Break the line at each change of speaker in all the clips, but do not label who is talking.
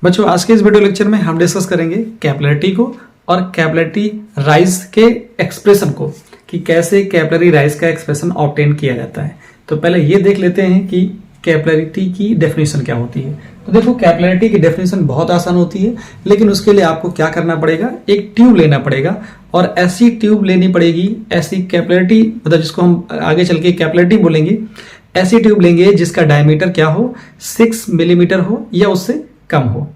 बच्चों, आज के इस वीडियो लेक्चर में हम डिस्कस करेंगे कैपिलरिटी को और कैपिलरिटी राइज के एक्सप्रेशन को कि कैसे कैपिलरी राइज का एक्सप्रेशन ऑब्टेन किया जाता है। तो पहले ये देख लेते हैं कि कैपिलरिटी की डेफिनेशन क्या होती है। तो देखो, कैपिलरिटी की डेफिनेशन बहुत आसान होती है, लेकिन उसके लिए आपको क्या करना पड़ेगा, एक ट्यूब लेना पड़ेगा और ऐसी ट्यूब लेनी पड़ेगी, ऐसी कैपिलरिटी मतलब जिसको हम आगे चल के कैपिलरिटी बोलेंगे, ऐसी ट्यूब लेंगे जिसका डायमीटर क्या हो, 6 मिलीमीटर हो या उससे कम हो।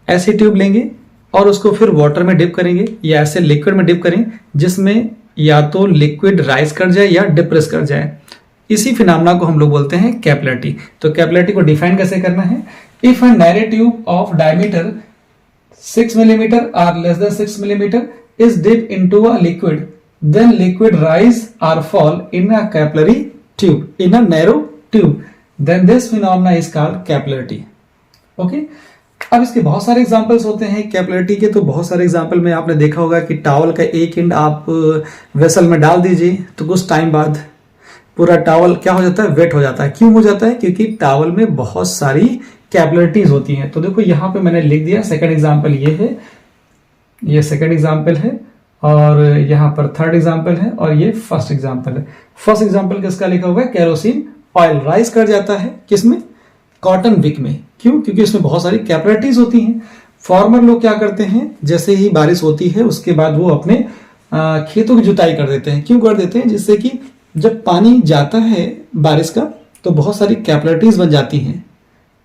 ऐसी ट्यूब लेंगे और उसको फिर वाटर में डिप करेंगे या ऐसे लिक्विड में डिप करें जिसमें या तो लिक्विड राइज कर जाए या डिप्रेस कर जाए। इसी फिनोमेना को हम लोग बोलते हैं कैपिलरिटी। तो कैपिलरिटी को डिफाइन कैसे करना है, if a narrow tube of diameter 6 millimetre और less than 6 millimetre is dipped into a liquid, then liquid rise or fall in a capillary tube, in a narrow tube, then this phenomena is called capillarity. Okay? अब इसके बहुत सारे examples होते हैं capillarity के। तो बहुत सारे एग्जांपल में आपने देखा होगा कि टॉवल का एक एंड आप वेसल में डाल दीजिए तो कुछ टाइम बाद पूरा टॉवल क्या हो जाता है, वेट हो जाता है। क्यों हो जाता है? क्योंकि टॉवल में बहुत सारी कैपिलरिटीज होती हैं। तो देखो यहाँ पे मैंने लिख दिया, सेकंड एग्जांपल ये है, ये सेकंड एग्जांपल है और यहाँ पर थर्ड एग्जांपल है और ये फर्स्ट एग्जांपल है। फर्स्ट एग्जांपल किसका लिखा हुआ है, केरोसिन ऑयल राइज कर जाता है किसमें, कॉटन विक में। क्यों? क्योंकि इसमें बहुत सारी कैपिलरिटीज होती हैं। फार्मर लोग क्या करते हैं, जैसे ही बारिश होती है उसके बाद वो अपने खेतों की जुताई कर देते हैं। क्यों कर देते हैं? जिससे कि जब पानी जाता है बारिश का तो बहुत सारी कैपिलरिटीज बन जाती हैं।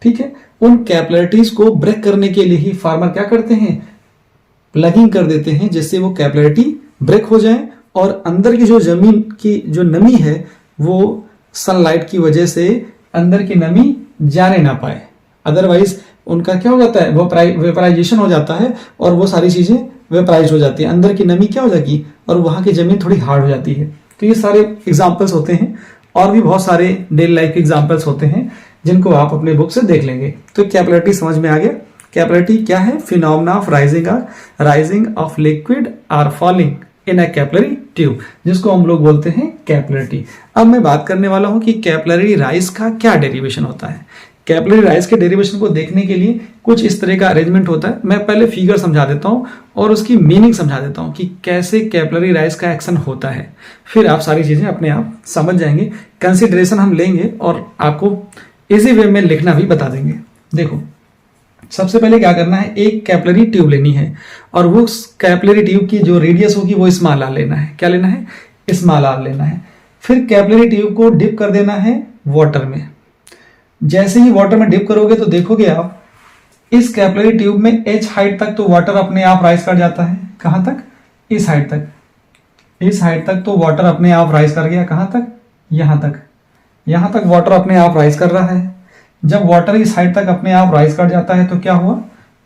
ठीक है, उन कैपिलरिटीज को ब्रेक करने के लिए ही फार्मर क्या करते हैं, प्लगिंग कर देते हैं जिससे वो कैपिलरिटी ब्रेक हो जाए और अंदर की जो जमीन की जो नमी है वो सनलाइट की वजह से अंदर की नमी जाने ना पाए। अदरवाइज उनका क्या हो जाता है, वेपराइजेशन हो जाता है और वो सारी चीजें वेपराइज हो जाती है, अंदर की नमी क्या हो जाती और वहां की जमीन थोड़ी हार्ड हो जाती है। तो ये सारे एग्जाम्पल्स होते हैं और भी बहुत सारे डेली लाइफ के एग्जाम्पल्स होते हैं जिनको आप अपने बुक से देख लेंगे। तो कैपिलरिटी समझ में आ गया। कैपिलरिटी क्या है, phenomena of rising of liquid और falling in a capillary tube, जिसको हम लोग बोलते हैं कैपिलरिटी। अब मैं बात करने वाला हूं कि कैपिलरी राइज का क्या डेरिवेशन होता है। कैपिलरी राइज के डेरिवेशन को देखने के लिए कुछ इस तरह का अरेंजमेंट होता है। मैं पहले फिगर समझा देता हूं और उसकी मीनिंग समझा देता हूं कि कैसे कैपिलरी राइज का एक्शन होता है, फिर आप सारी चीजें अपने आप समझ जाएंगे। कंसिडरेशन हम लेंगे और आपको इजी वे में लिखना भी बता देंगे। देखो, सबसे पहले क्या करना है, एक कैपिलरी ट्यूब लेनी है और वो कैपिलरी ट्यूब की जो रेडियस होगी वो स्मॉल आर लेना है। क्या लेना है, स्मॉल आर लेना है। फिर कैपिलरी ट्यूब को डिप कर देना है वाटर में। जैसे ही वाटर में डिप करोगे तो देखोगे आप इस कैपिलरी ट्यूब में एच हाइट तक तो वाटर अपने आप राइज कर जाता है। कहां तक, इस हाइट तक। इस हाइट तक तो वाटर अपने आप राइज कर गया। कहां तक, यहां तक। यहां तक वाटर अपने आप राइज कर रहा है। जब वाटर इस हाइट तक अपने आप राइज कर जाता है तो क्या हुआ,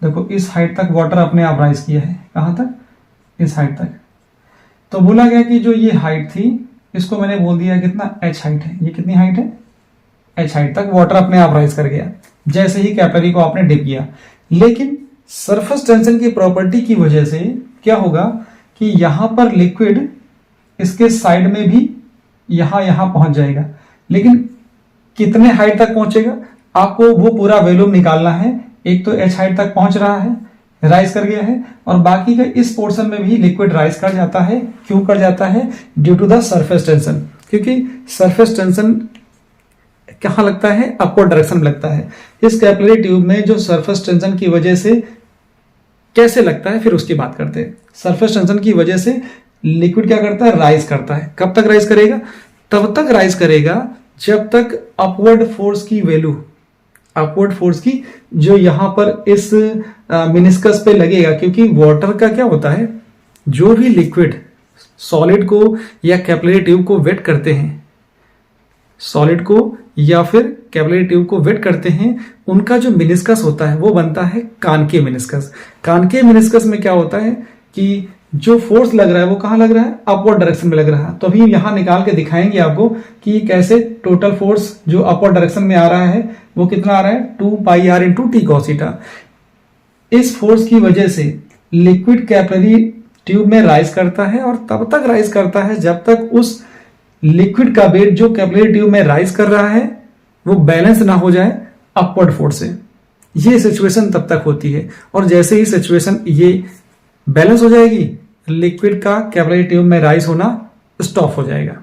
देखो इस हाइट तक वाटर अपने आप राइज किया है। कहां तक, इस हाइट तक। तो बोला गया कि जो ये हाइट थी इसको मैंने बोल दिया कितना, एच हाइट है। ये कितनी हाइट है, एच हाइट तक वाटर अपने आप राइज कर गया जैसे ही कैपिलरी को आपने डिप किया। लेकिन सरफेस टेंशन की प्रॉपर्टी की वजह से क्या होगा कि यहां पर लिक्विड इसके साइड में भी यहां पहुंच जाएगा, लेकिन कितने हाइट तक पहुंचेगा आपको वो पूरा वॉल्यूम निकालना है। एक तो एच हाइट तक पहुंच रहा है, राइज कर गया है, और बाकी का इस पोर्शन में भी लिक्विड राइज कर जाता है। क्यों कर जाता है, due to the surface tension. क्योंकि सरफेस टेंशन कहां लगता है, अपवर्ड डायरेक्शन में लगता है। इस कैपिलरी ट्यूब में जो सरफेस टेंशन की वजह से कैसे लगता है फिर उसकी बात करते हैं। सरफेस टेंशन की वजह से लिक्विड क्या करता है, राइज करता है। कब तक राइज करेगा, तब तक राइज करेगा जब तक अपवर्ड फोर्स की वैल्यू, अपवर्ड फोर्स की जो यहां पर इस मिनिस्कस पे लगेगा। क्योंकि वाटर का क्या होता है, जो भी लिक्विड सॉलिड को या कैपिलरी ट्यूब को वेट करते हैं, सॉलिड को या फिर कैपिलरी ट्यूब को वेट करते हैं, उनका जो मिनिस्कस होता है वो बनता है कॉनकेव मिनिस्कस। कॉनकेव मिनिस्कस में क्या होता है कि जो फोर्स लग रहा है वो कहां लग रहा है, अपवर्ड डायरेक्शन में लग रहा है। तो अभी यहां निकाल के दिखाएंगे आपको कि कैसे टोटल फोर्स जो अपवर्ड डायरेक्शन में आ रहा है वो कितना आ रहा है, 2 pi R into T cos theta. इस फोर्स की वजह से लिक्विड कैपिलरी ट्यूब में राइज करता है और तब तक राइज करता है जब तक उस लिक्विड का वेट जो कैपिलरी ट्यूब में राइज कर रहा है वो बैलेंस ना हो जाए अपवर्ड फोर्स से। ये सिचुएशन तब तक होती है, और जैसे ही सिचुएशन ये बैलेंस हो जाएगी, लिक्विड का कैपिलरी ट्यूब में राइज होना स्टॉप हो जाएगा।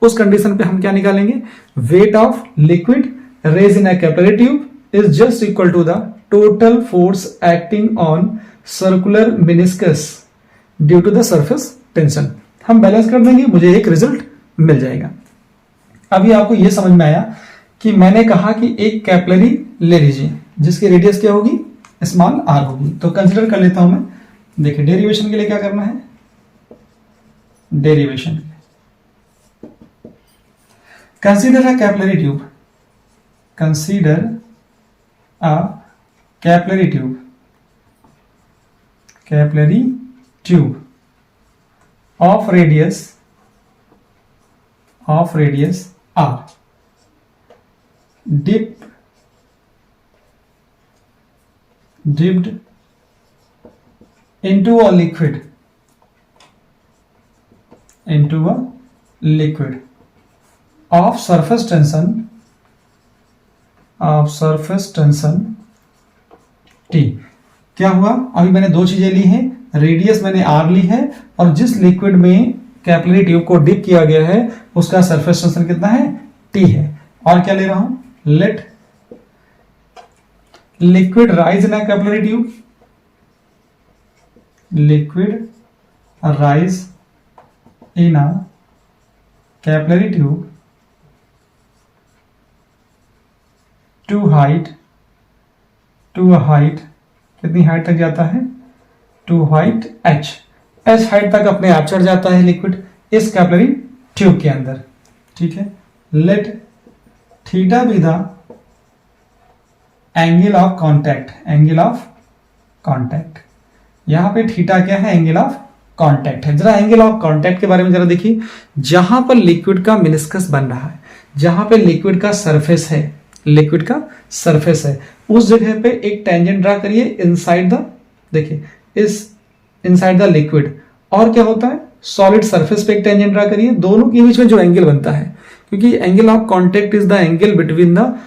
उस कंडीशन पे हम क्या निकालेंगे, weight of liquid raise in a capillary tube is just equal to the total force acting on circular meniscus due to the surface tension. हम बैलेंस कर देंगे, मुझे एक रिजल्ट मिल जाएगा। अभी आपको यह समझ में आया कि मैंने कहा कि एक कैपिलरी ले लीजिए जिसकी रेडियस क्या होगी, स्मॉल आर होगी। तो कंसिडर कर लेता हूं मैं। देखिए डेरिवेशन के लिए क्या करना है, derivation consider a capillary tube, consider a capillary tube, capillary tube of radius r, dipped into a liquid of surface tension T। क्या हुआ, अभी मैंने दो चीजें ली हैं, रेडियस मैंने आर ली है और जिस लिक्विड में कैपिलरी ट्यूब को डिप किया गया है उसका सरफेस टेंशन कितना है, टी है। और क्या ले रहा हूं, let liquid rise in a capillary tube, liquid rise in a capillary tube to height कितनी हाइट तक जाता है, टू हाइट h हाइट तक अपने आप चढ़ जाता है लिक्विड इस कैपिलरी ट्यूब के अंदर। ठीक है, let theta be the angle of contact, यहां पे थीटा क्या है, एंगल ऑफ कांटेक्ट है। जरा एंगल ऑफ कांटेक्ट के बारे में जरा देखिए, जहां पर लिक्विड का मेनिस्कस बन रहा है, जहां पे लिक्विड का सरफेस है, उस जगह पे एक टेंजेंट ड्रा करिए इनसाइड द, देखिए इस इनसाइड द लिक्विड। और क्या होता है, सॉलिड सरफेस पे एक टेंजेंट ड्रा करिए, दोनों के बीच में जो एंगल बनता है, क्योंकि angle of contact is the angle between the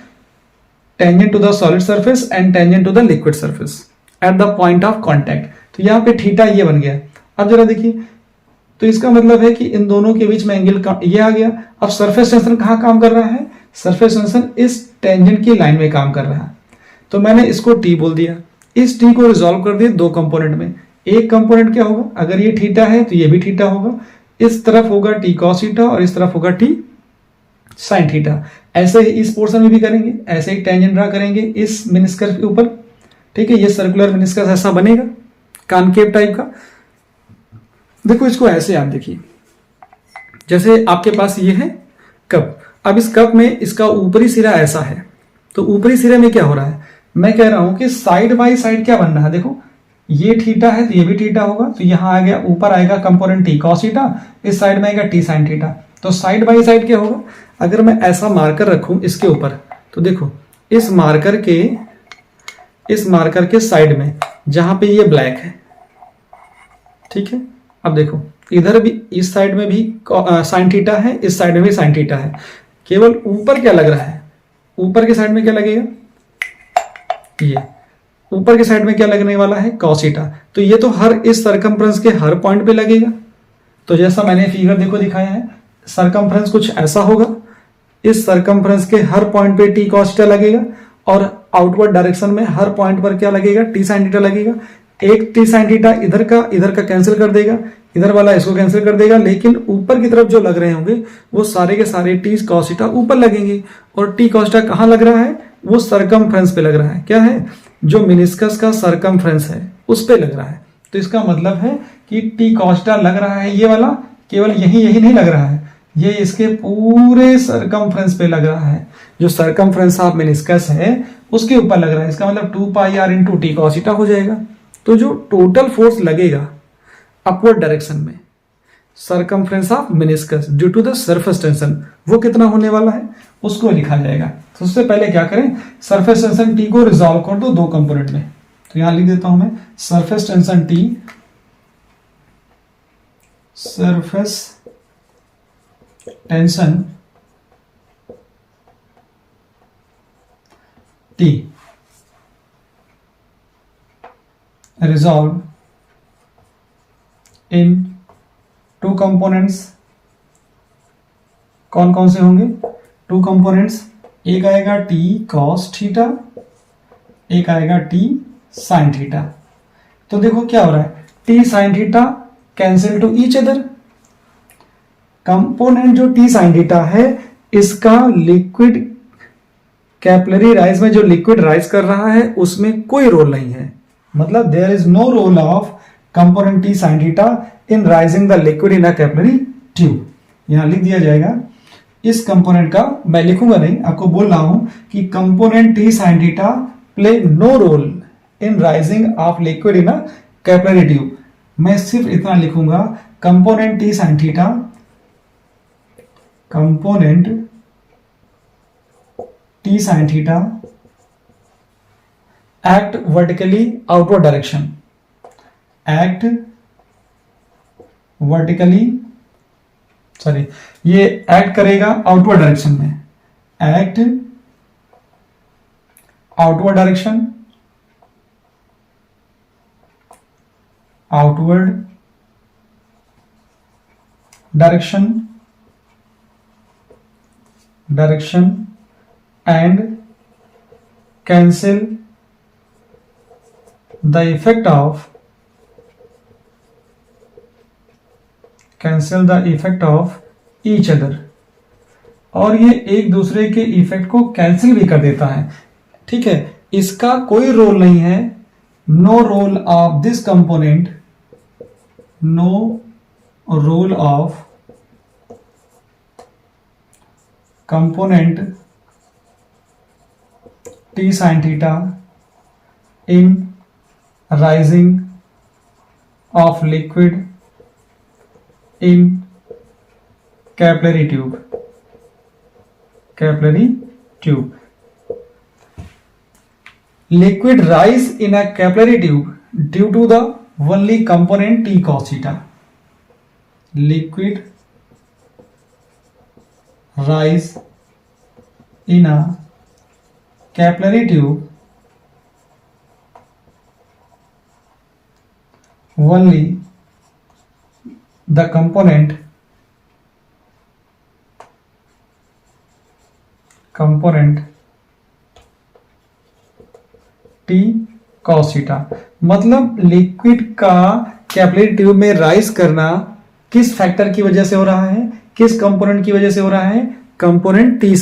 tangent to the solid surface and tangent to the liquid surface at the point of contact. तो यहां पे थीटा ये बन गया। अब जरा देखिए, तो इसका मतलब है कि इन दोनों के बीच में एंगल ये आ गया। अब सरफेस टेंशन कहां काम कर रहा है, सरफेस टेंशन इस टेंजेंट की लाइन में काम कर रहा है। तो मैंने इसको टी बोल दिया, इस टी को रिजॉल्व कर दिया दो कंपोनेंट में। एक कंपोनेंट क्या होगा, अगर ये थीटा है तो ये भी थीटा होगा, इस तरफ होगा टी कॉस थीटा और इस तरफ होगा टी साइन थीटा। ऐसे ही इस पोर्शन में भी करेंगे, ऐसे ही टेंजेंट ड्रा करेंगे इस मेनिस्कस के ऊपर। ठीक है, ये सर्कुलर मेनिस्कस ऐसा बनेगा कॉनकेव टाइप का। देखो इसको ऐसे आप देखिए, जैसे आपके पास ये है कप, अब इस कप में इसका ऊपरी सिरा ऐसा है, तो ऊपरी सिरे में क्या हो रहा है, मैं कह रहा हूं कि साइड बाय साइड क्या बन रहा है। देखो ये थीटा है तो ये भी थीटा होगा, तो यहां आ गया, ऊपर आएगा कंपोनेंट टी कॉस थीटा, इस साइड में आएगा टी साइन थीटा। तो साइड बाय साइड क्या होगा, अगर मैं ऐसा मार्कर रखूं इसके ऊपर, तो देखो इस मार्कर के साइड में जहां पे ये ब्लैक है, ठीक है, अब देखो इधर भी इस साइड में भी साइन थीटा है, इस साइड में भी साइन थीटा है। केवल ऊपर क्या लग रहा है, ऊपर के साइड में क्या लगेगा, ये ऊपर के साइड में क्या लगने वाला है, कॉस थीटा। तो ये तो हर इस सरकमफ्रेंस के हर पॉइंट पे लगेगा। तो जैसा मैंने फिगर देखो दिखाया है, सरकमफ्रेंस कुछ ऐसा होगा, इस सरकमफ्रेंस के हर पॉइंट पे टी कॉस थीटा लगेगा और आउटवर्ड डायरेक्शन में हर पॉइंट पर क्या लगेगा, टी साइन थीटा लगेगा। एक टी साइन थीटा इधर का कैंसिल कर देगा, इधर वाला इसको कैंसिल कर देगा, लेकिन ऊपर की तरफ जो लग रहे होंगे वो सारे के सारे टी कॉस थीटा ऊपर लगेंगे। और टी कॉस थीटा कहां लग रहा है, वो सरकमफ्रेंस पे लग रहा है। क्या है, जो मेनिस्कस का सरकमफ्रेंस है उस पे लग रहा है। तो इसका मतलब है कि टी कॉस थीटा लग रहा है, ये वाला केवल यही नहीं लग रहा है, ये इसके पूरे सरकमफ्रेंस पे लग रहा है। जो सरकमफ्रेंस ऑफ मेनिस्कस है उसके ऊपर लग रहा है। इसका मतलब 2 pi r into T cos theta हो जाएगा। तो जो टोटल फोर्स लगेगा अपवर्ड डायरेक्शन में circumference of meniscus due to the surface tension, वो कितना होने वाला है उसको लिखा जाएगा। तो उससे पहले क्या करें, सरफेस टेंशन टी को रिजॉल्व कर दो दो कंपोनेंट में। तो यहां लिख देता हूं मैं surface tension T, surface tension T resolved in two components. कौन कौन से होंगे? टू कंपोनेंट्स, एक आएगा टी कॉस थीटा, एक आएगा टी साइन थीटा। तो देखो क्या हो रहा है, T sine theta cancel two each other. Component जो टी साइन थीटा है इसका लिक्विड कैपिलरी राइज में जो लिक्विड राइज कर रहा है उसमें कोई रोल नहीं है, मतलब there is no role of component T sine theta in rising the liquid in a capillary tube. यहां लिख दिया जाएगा इस कंपोनेंट का, मैं लिखूंगा नहीं, आपको बोल रहा हूं कि component T sine theta play no role in rising of liquid in a capillary tube. मैं सिर्फ इतना लिखूंगा, component T sine theta, component T sine theta act vertically outward direction, act vertically, sorry ये एक्ट करेगा outward direction में, act outward direction, outward direction, direction and cancel the effect of, cancel the effect of each other. और ये एक दूसरे के effect को cancel भी कर देता है, ठीक है। इसका कोई रोल नहीं है, no role of this component, no role of component T sine theta in rising of liquid in capillary tube, capillary tube. Liquid rise in a capillary tube due to the only component T cos theta. Liquid rise in a capillary tube only the component T cos theta। मतलब liquid का capillary tube में rise करना किस factor की वजह से हो रहा है, किस कंपोनेंट की वजह से हो रहा है? कंपोनेंट टी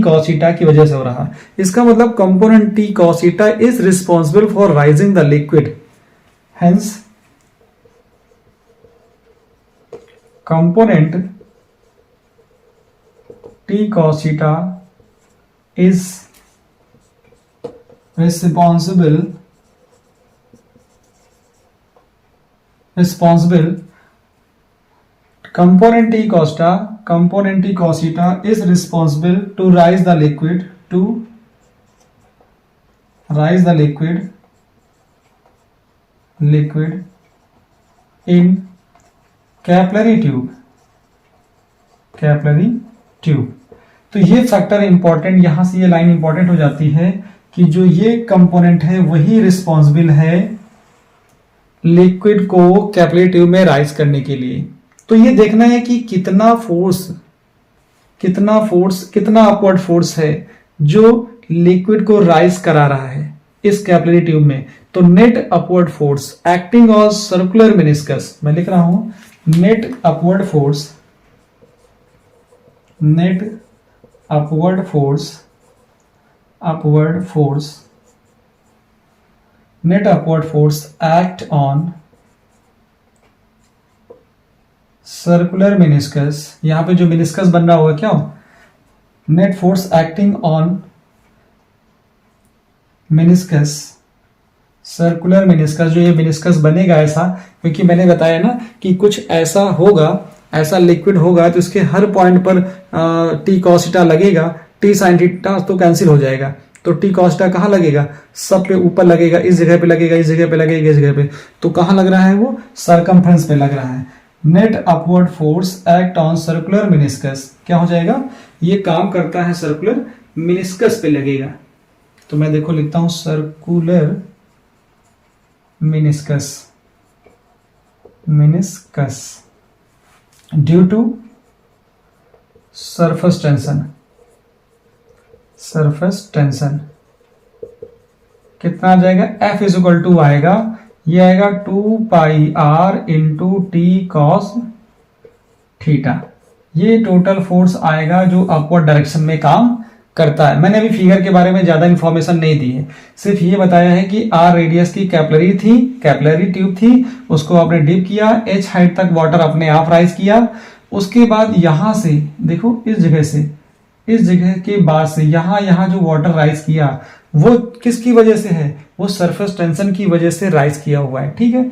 cos theta की वजह से हो रहा है। इसका मतलब component T cos theta is responsible for rising the liquid, hence component T cos theta is responsible component T cos theta is responsible to rise the liquid, to rise the liquid in capillary tube. तो ये factor important, यहां से ये line important हो जाती है कि जो ये कंपोनेंट है वही रिस्पॉन्सिबल है लिक्विड को कैपिलरी ट्यूब में राइज करने के लिए। तो ये देखना है कि कितना अपवर्ड फोर्स है जो लिक्विड को राइज करा रहा है इस कैपिलरी ट्यूब में। तो net upward force acting on circular meniscus, मैं लिख रहा हूं net upward force act on circular meniscus. यहां पे जो मेनिस्कस बन रहा होगा क्या हो, net force acting on meniscus, circular meniscus. जो ये मेनिस्कस बनेगा ऐसा, क्योंकि मैंने बताया ना कि कुछ ऐसा होगा, ऐसा लिक्विड होगा तो इसके हर पॉइंट पर टी cos थीटा लगेगा, टी साइन थीटा तो कैंसिल हो जाएगा। तो टी cos थीटा कहां लगेगा? सब पे ऊपर लगेगा, इस जगह पे लगेगा, इस जगह पे लगेगा, इस जगह पे। तो कहां लग रहा है? वो सरकमफ्रेंस पे लग रहा है। Net upward force act on circular meniscus, क्या हो जाएगा? ये काम करता है सर्कुलर मेनिस्कस पे लगेगा। तो मैं देखो लिखता हूं circular meniscus due to surface tension कितना आ जाएगा, F इज इक्वल टू आएगा, ये आएगा 2 pi r into T cos theta. ये टोटल फोर्स आएगा जो अपवर्ड डायरेक्शन में काम करता है। मैंने अभी फिगर के बारे में ज्यादा इंफॉर्मेशन नहीं दी है, सिर्फ ये बताया है कि r रेडियस की कैपिलरी ट्यूब थी, उसको आपने डिप किया, h हाइट तक वाटर अपने आप राइज किया। उसके बाद यहां से देखो, इस जगह के बाद से यहां जो वाटर राइज किया वो किसकी वजह से है, वो सरफेस टेंशन की वजह से राइज किया हुआ है। ठीक है,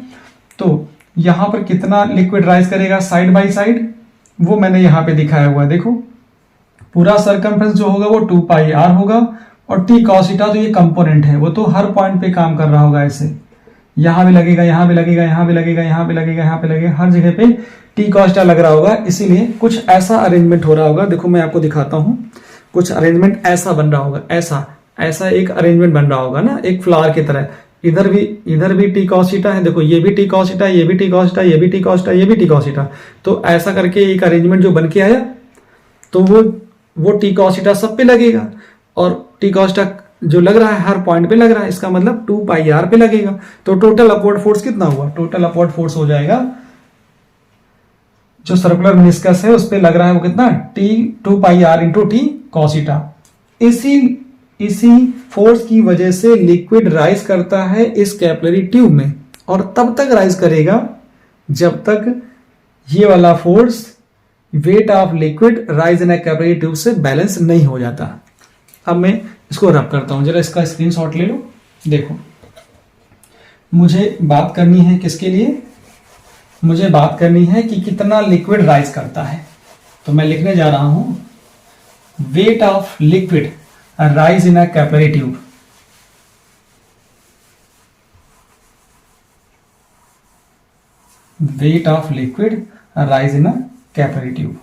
तो यहां पर कितना लिक्विड राइज करेगा साइड बाय साइड, वो मैंने यहां पे दिखाया हुआ है। देखो पूरा सरकमफ्रेंस जो होगा वो 2 पाई r होगा, और टी कॉस थीटा जो ये कंपोनेंट है वो तो हर पॉइंट पे काम कर रहा होगा। ऐसे यहां भी लगेगा, यहां भी लगेगा, यहां भी लगेगा, यहां पे लगेगा, यहां पे लगेगा, हर जगह पे टी कॉस थीटा लग रहा होगा। इसीलिए कुछ ऐसा अरेंजमेंट हो रहा होगा। देखो मैं आपको दिखाता हूं, कुछ अरेंजमेंट ऐसा बन रहा होगा, ऐसा एक अरेंजमेंट बन रहा होगा ना, एक फ्लावर की तरह। इधर भी टी कॉस थीटा है, देखो ये भी टी कॉस थीटा, ये भी टी कॉस थीटा, ये भी टी कॉस थीटा, ये भी टी कॉस थीटा। तो ऐसा करके एक अरेंजमेंट जो बन के आया, तो वो टी कॉस थीटा सब पे लगेगा, और टी कॉस थीटा जो लग रहा है हर पॉइंट पे लग रहा है, इसका मतलब 2 पाई r पे लगेगा। तो टोटल अपवर्ड फोर्स कितना हुआ, टोटल अपवर्ड फोर्स हो जाएगा जो सर्कुलर मेनिस्कस है उस पे लग रहा है वो कितना, T 2 pi r into T cos theta. इसी फोर्स की वजह से लिक्विड राइज करता है इस कैपिलरी ट्यूब में, और तब तक राइज करेगा जब तक ये वाला force weight of liquid rise in a capillary tube से बैलेंस नहीं हो जाता। अब मैं इसको रब करता हूं, जरा इसका स्क्रीनशॉट ले लो। देखो मुझे बात करनी है किसके लिए, मुझे बात करनी है कि कितना लिक्विड राइज करता है। तो मैं लिखने जा रहा हूं weight of liquid rise in a capillary tube. Weight of liquid rise in a capillary tube.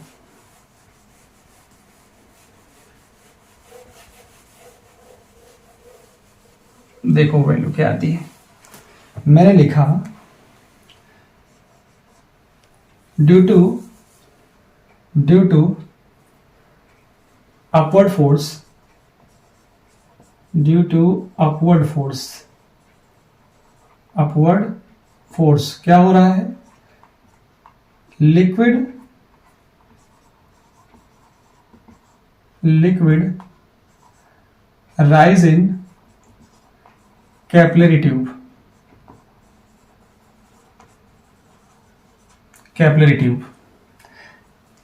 देखो वैल्यू क्या आती है, मैंने लिखा due to upward force, due to upward force क्या हो रहा है, liquid rise in capillary tube.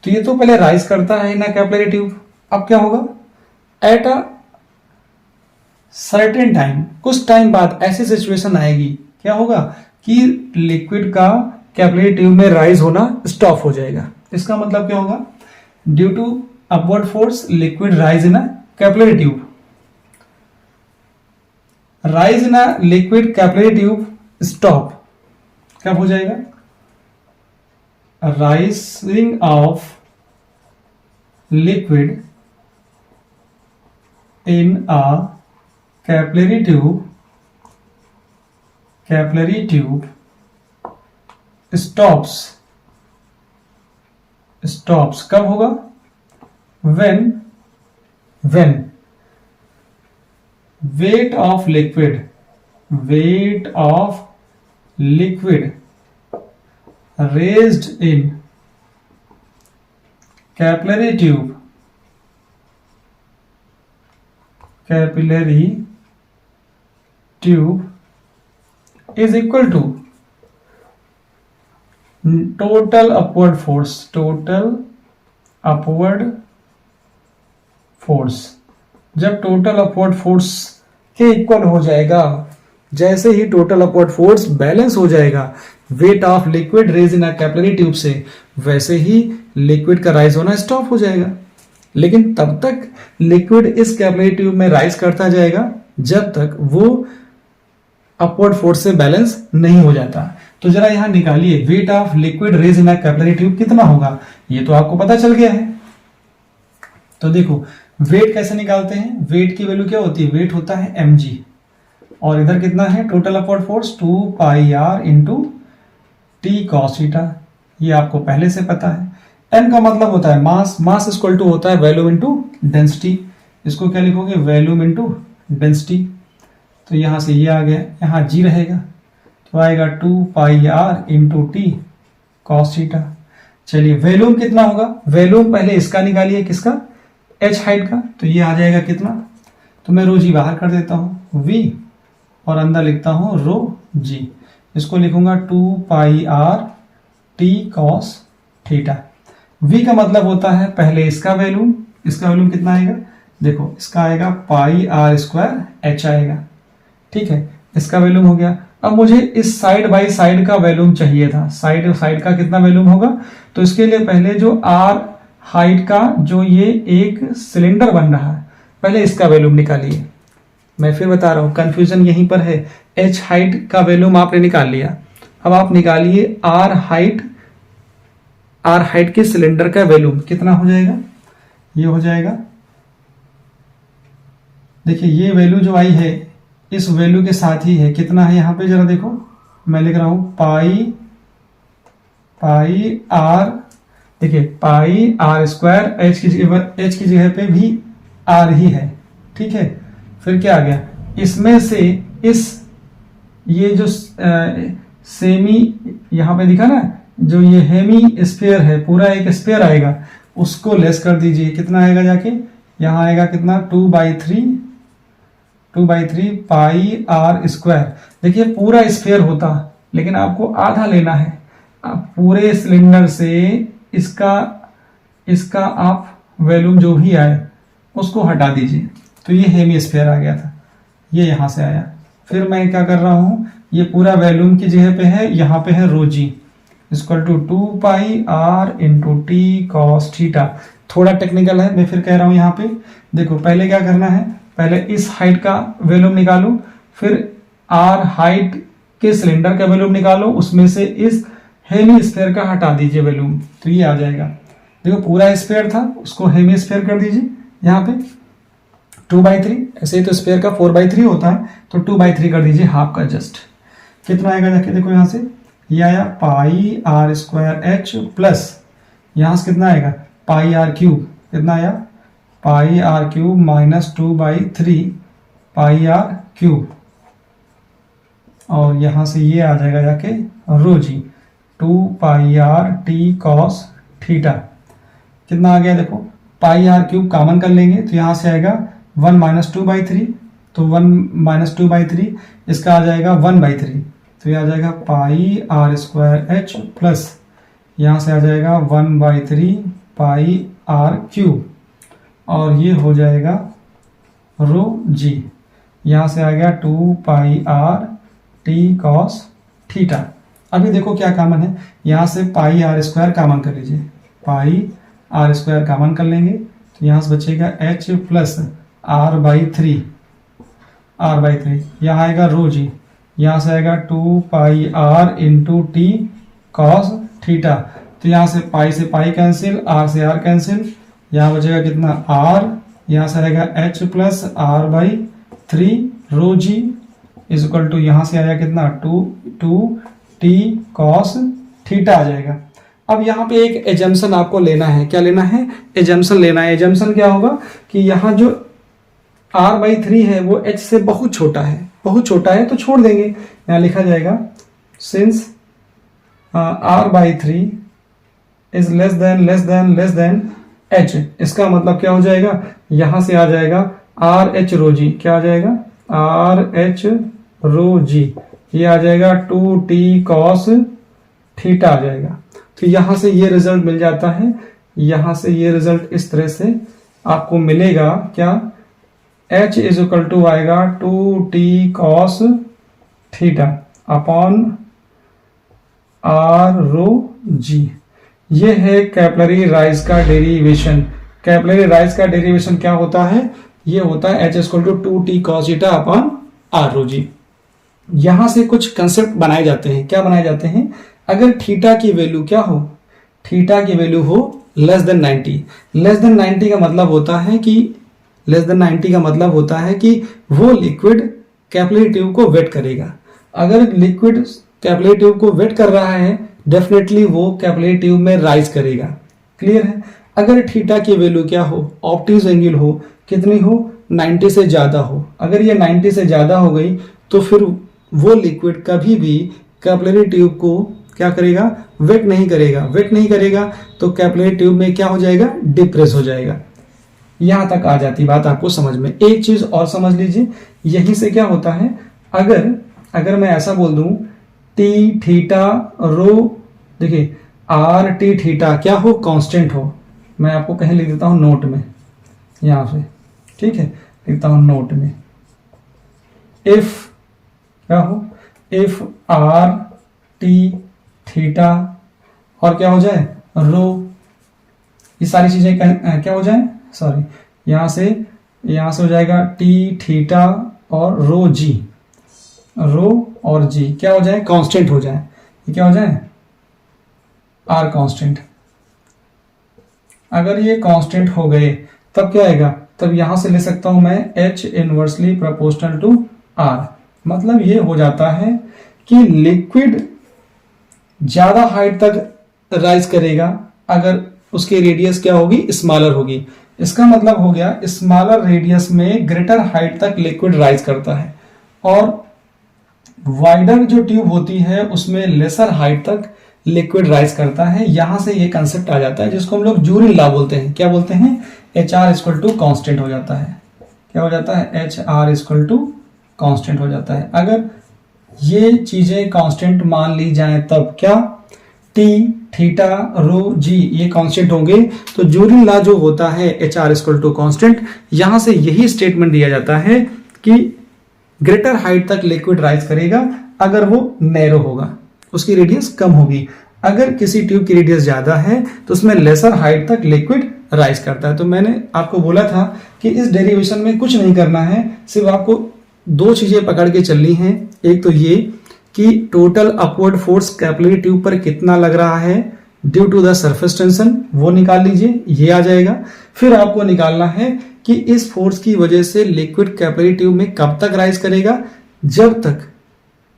तो ये तो पहले राइज करता है ना कैपिलरी ट्यूब। अब क्या होगा, एट अ सर्टेन टाइम, कुछ टाइम बाद ऐसी सिचुएशन आएगी, क्या होगा कि लिक्विड का कैपिलरी ट्यूब में राइज होना स्टॉप हो जाएगा। इसका मतलब क्या होगा, due to upward force liquid rise in a capillary tube, rise in a liquid capillary tube stop, कब हो जाएगा, rising of liquid in a capillary tube stops कब होगा, when weight of liquid raised in capillary tube is equal to total upward force। जब total upward force के equal हो जाएगा, जैसे ही टोटल अपवर्ड फोर्स बैलेंस हो जाएगा weight of liquid raise in a capillary tube से, वैसे ही लिक्विड का राइज होना स्टॉप हो जाएगा। लेकिन तब तक लिक्विड इस कैपिलरी ट्यूब में राइज करता जाएगा जब तक वो अपवर्ड फोर्स से बैलेंस नहीं हो जाता। तो जरा यहां निकालिए weight of liquid raise in a capillary tube कितना होगा, ये तो आपको पता चल गया है। तो देखो वेट कैसे निकालते हैं, वेट की वैल्यू क्या होती है, वेट होता है mg, और इधर कितना है total upward force 2 pi R into T cos theta, ये आपको पहले से पता है। एम का मतलब होता है मास, मास इक्वल टू होता है वॉल्यूम इंटू डेंसिटी, इसको क्या लिखोगे वॉल्यूम इंटू डेंसिटी। तो यहां से ये आ गया, यहाँ जी रहेगा तो आएगा 2 pi R into T cos theta. चलिए वॉल्यूम कितना होगा, वॉल्यूम पहले इसका निकालिए, किसका एच हाइट का, तो ये आ जाएगा कितना, तो मैं रो जी बाहर कर देता हूँ v और अंदर लिखता हूँ रो जी, इसको लिखूंगा 2 pi R T cos theta. v का मतलब होता है पहले इसका वॉल्यूम, इसका वॉल्यूम कितना आएगा, देखो इसका आएगा पाई आर स्क्वायर एच आएगा, ठीक है, इसका वॉल्यूम हो गया। अब मुझे इस साइड बाई साइड का वॉल्यूम चाहिए था, साइड साइड का कितना वॉल्यूम होगा, तो इसके लिए पहले जो आर हाइट का जो ये एक सिलेंडर बन रहा है, पहले इसका वॉल्यूम निकालिए। मैं फिर बता रहा हूं कंफ्यूजन यहीं पर है। एच हाइट का वॉल्यूम आपने निकाल लिया, अब आप निकालिए आर हाइट, आर हाइट के सिलेंडर का वॉल्यूम कितना हो जाएगा, ये हो जाएगा, देखिए ये वैल्यू जो आई है इस वैल्यू के साथ ही है, कितना है यहाँ पे जरा देखो, मैं लिख रहा हूं पाई आर, देखिए पाई आर स्क्वायर, एच की जगह पे भी आर ही है, ठीक है। फिर क्या आ गया, इसमें से इस ये जो सेमी यहाँ पे दिखा ना, जो ये हेमी स्फीयर है, पूरा एक स्फीयर आएगा, उसको लेस कर दीजिए, कितना आएगा जाके, यहाँ आएगा कितना 2 by three pi R square. देखिए पूरा स्फीयर होता लेकिन आपको आधा लेना है, आप पूरे सिलेंडर से इसका आप वॉल्यूम जो भी आए उसको हटा दीजिए, तो ये हेमी स्फीयर आ गया था, ये यहां से आया। फिर मैं क्या कर रहा हूं, ये पूरा वॉल्यूम की जगह पे है, यहाँ पे है rho G equal to 2 pi R into T cos theta. थोड़ा टेक्निकल है, मैं फिर कह रहा हूं यहाँ पे देखो, पहले क्या करना है, पहले इस हाइट का वॉल्यूम निकालो, फिर आर हाइट के सिलेंडर का वॉल्यूम निकालो, उसमें से इस हेमी स्फीयर का हटा दीजिए वॉल्यूम, तो ये आ जाएगा। देखो पूरा स्फीयर था, उसको हेमी स्फीयर कर दीजिए, यहाँ पे 2/3, ऐसे ही तो स्फीयर का 4/3 होता है, तो 2/3 कर दीजिए, हाफ का जस्ट। कितना आएगा जाके देखो, यहाँ से ये आया pi R square H plus यहाँ से कितना आएगा पाई आर क्यूब, कितना आया pi R cube minus 2/3 pi R cube, और यहां से ये आ जाएगा जाके rho G 2 pi R T cos theta. कितना आ गया देखो, पाई आर क्यूब कॉमन कर लेंगे तो यहां से आएगा 1 माइनस 2/3, तो 1 माइनस 2/3 इसका आ जाएगा 1/3, तो ये आ जाएगा पाई आर स्क्वायर एच प्लस यहाँ से आ जाएगा 1/3 पाई आर क्यूब, और ये हो जाएगा रो जी, यहाँ से आ गया 2 pi R T cos theta. अभी देखो क्या कॉमन है, यहाँ से पाई आर स्क्वायर कॉमन कर लीजिए, पाई आर स्क्वायर कॉमन कर लेंगे तो यहाँ से बचेगा एच प्लस r/3, यहाँ आएगा रो जी, यहाँ से आएगा 2 pi R into T cos theta, तो यहाँ से पाई कैंसिल, आर से आर कैंसिल, यहाँ बचेगा कितना r, यहाँ से आएगा h plus r/3 rho G is equal to यहाँ से आया कितना 2 टी कॉस थीटा आ जाएगा। अब यहाँ पे एक एजम्पशन आपको लेना है, क्या लेना है, एजम्पशन लेना है। एजम्पशन क्या होगा कि यहाँ जो r/3 है वो h से बहुत छोटा है, बहुत छोटा है तो छोड़ देंगे, यहाँ लिखा जाएगा since r/3 is less than h। इसका मतलब क्या हो जाएगा, यहां से आ जाएगा आर एच रो जी, क्या आ जाएगा आर एच रो जी, ये आ जाएगा 2 टी कॉस थीटा आ जाएगा। तो यहां से ये रिजल्ट मिल जाता है, यहां से ये रिजल्ट इस तरह से आपको मिलेगा, क्या h इज इक्वल टू आएगा 2 T cos theta upon R rho G. ये है कैपिलरी राइज का डेरिवेशन। कैपिलरी राइज का डेरिवेशन क्या होता है, ये होता है h equal to 2 T cos theta upon R rho G. यहां से कुछ कंसेप्ट बनाए जाते हैं, क्या बनाए जाते हैं, अगर थीटा की वैल्यू क्या हो, थीटा की वैल्यू हो लेस देन 90, लेस देन 90 का मतलब होता है कि लेस देन 90 का मतलब होता है कि वो लिक्विड कैपिलरी ट्यूब को वेट करेगा। अगर लिक्विड कैपिलरी ट्यूब को वेट कर रहा है डेफिनेटली वो कैपिलरी ट्यूब में राइज करेगा। क्लियर है। अगर थीटा की वैल्यू क्या हो, ऑप्टिक्स एंगल हो, कितनी हो, 90 से ज्यादा हो। अगर ये 90 से ज्यादा हो गई तो फिर वो लिक्विड कभी भी कैपिलरी ट्यूब को क्या करेगा, वेट नहीं करेगा। वेट नहीं करेगा तो कैपिलरी ट्यूब में क्या हो जाएगा, डिप्रेस हो जाएगा। यहां तक आ जाती बात आपको समझ में। एक चीज और समझ लीजिए, यहीं से क्या होता है, अगर मैं ऐसा बोल दूं टी थीटा रो, देखिए आर टी थीटा क्या हो, कांस्टेंट हो। मैं आपको कहीं लिख देता हूं नोट में, यहां से, ठीक है, लिखता हूं नोट में। इफ क्या हो, इफ आर टी थीटा और क्या हो जाए, रो, ये सारी चीजें क्या हो जाए, सॉरी, यहां से हो जाएगा टी थीटा और रो जी, रो और जी क्या हो जाए, कांस्टेंट हो जाए। ये क्या हो जाए, आर कांस्टेंट। अगर ये कांस्टेंट हो गए तब क्या आएगा, तब यहां से ले सकता हूं मैं H inversely proportional to R. मतलब ये हो जाता है कि लिक्विड ज्यादा हाइट तक राइज करेगा अगर उसकी रेडियस क्या होगी, स्मॉलर होगी। इसका मतलब हो गया स्मॉलर रेडियस में ग्रेटर हाइट तक लिक्विड राइज करता है, और वाइडर जो ट्यूब होती है उसमें लेसर हाइट तक लिक्विड राइज करता है। यहां से ये कंसेप्ट आ जाता है जिसको हम लोग जूरिन लॉ बोलते हैं। क्या बोलते हैं, H R equal to constant हो जाता है। क्या हो जाता है, H R equal to constant हो जाता है। अगर ये चीजें कांस्टेंट मान ली जाए तब क्या, टी थीटा रो जी ये कांस्टेंट होंगे तो जूरिन लॉ जो होता है H R equal to constant, यहां से यही स्टेटमेंट दिया जाता है कि ग्रेटर हाइट तक लिक्विड राइज करेगा अगर वो नैरो होगा, उसकी रेडियस कम होगी। अगर किसी ट्यूब की रेडियस ज्यादा है तो उसमें लेसर हाइट तक लिक्विड राइज करता है। तो मैंने आपको बोला था कि इस डेरिवेशन में कुछ नहीं करना है, सिर्फ आपको दो चीजें पकड़ के चलनी है। एक तो ये कि total upward force capillary tube पर कितना लग रहा है due to the surface tension, वो निकाल लीजिए, ये आ जाएगा। फिर आपको निकालना है कि इस फोर्स की वजह से लिक्विड कैपिलरी ट्यूब में कब तक राइज करेगा, जब तक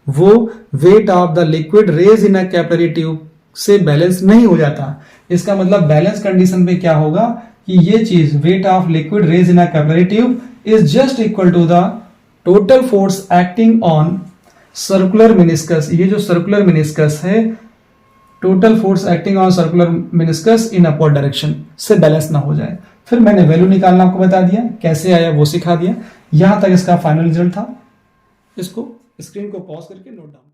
वो weight of the liquid raise in a capillary tube से बैलेंस नहीं हो जाता। इसका मतलब बैलेंस कंडीशन पे क्या होगा कि ये चीज weight of liquid raise in a capillary tube is just equal to the total force acting on circular meniscus. ये जो सर्कुलर मेनिस्कस है, total force acting on circular meniscus in upward direction से बैलेंस ना हो जाए। फिर मैंने value निकालना आपको बता दिया, कैसे आया वो सिखा दिया। यहां तक इसका फाइनल रिजल्ट था। इसको स्क्रीन को पॉज करके नोट डाउन